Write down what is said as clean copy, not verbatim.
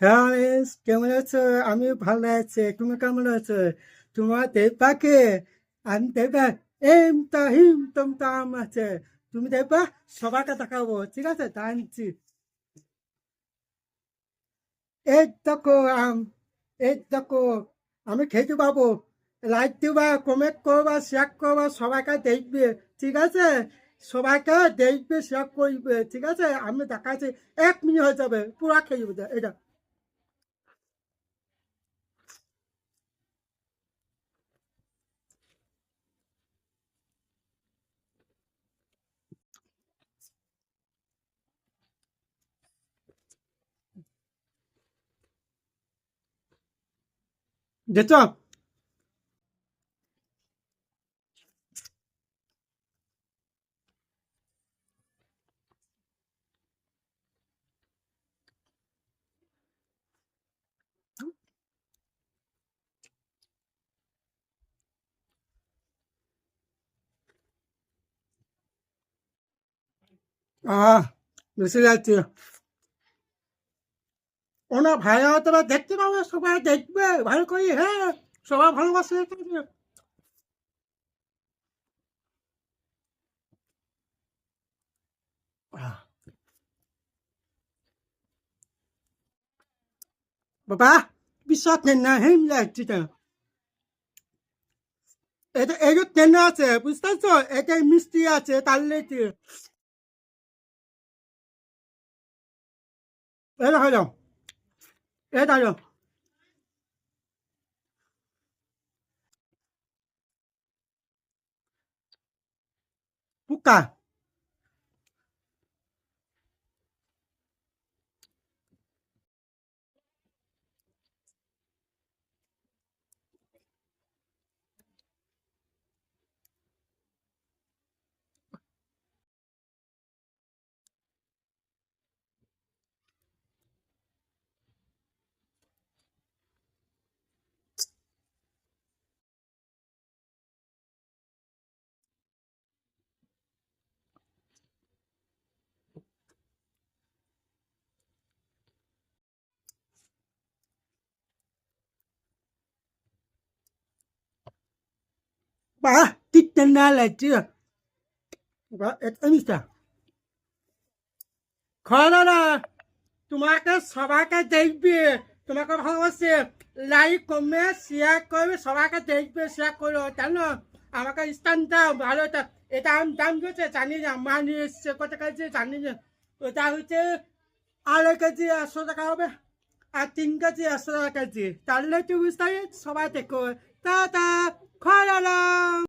হ্যাঁ মিস, কেমন আছো? আমি ভালো আছি, তুমি কেমন আছো? তোমার দেখবাকে আমি দেখবা এম তা হিম তম তাম আছে। তুমি দেখবা সবাইকে দেখাবো, ঠিক আছে? টানছি। এই দেখো আম, এই দেখো আমি খেতে পাবো। লাইক দিবা, কমেন্ট করবা, শেয়ার করবা, সবাইকে দেখবে, ঠিক আছে? সবাইকে দেখবে, শেয়ার করবে, ঠিক আছে? আমি দেখাচ্ছি, 1 মিনিট হয়ে যাবে, পুরা খেয়ে যাবে এটা। দেখছো? আহ বুঝতে যাচ্ছি। ওনা ভাইয়া তোরা দেখতে পাবে, সবাই দেখবে ভালো করি, হ্যাঁ। সবাই ভালোবাসে তো। আহ, বাবা বিশ্বাস নেই না, হেম লাগছে তো। এটা এই যে ট্রেনে আছে, বুঝতে পারছো? এটাই মিষ্টি আছে, তার লেগে এটা হলো, এটা হলো পুকা। বাহ, ঠিক ট্রেনে লাগছে। বাবা এটা মিষ্টা খাওয়া না। তোমাকে সবাইকে দেখবে, তোমাকে ভালোবাসে। লাইক কমেন্ট শেয়ার করবে, সবাইকে দেখবে, শেয়ার করো, জানো? আমাকে স্থানটা ভালো এটা আমি দাম দিয়েছে জানি না, মা নিয়ে এসছে কত কেজি জানি না। ওটা হচ্ছে 2.5 কেজি 100 টাকা হবে, আর 3 কেজি 100 টাকা কেজি, তাহলে তুই বুঝতে পারছিস? সবাই দেখো। টা টা।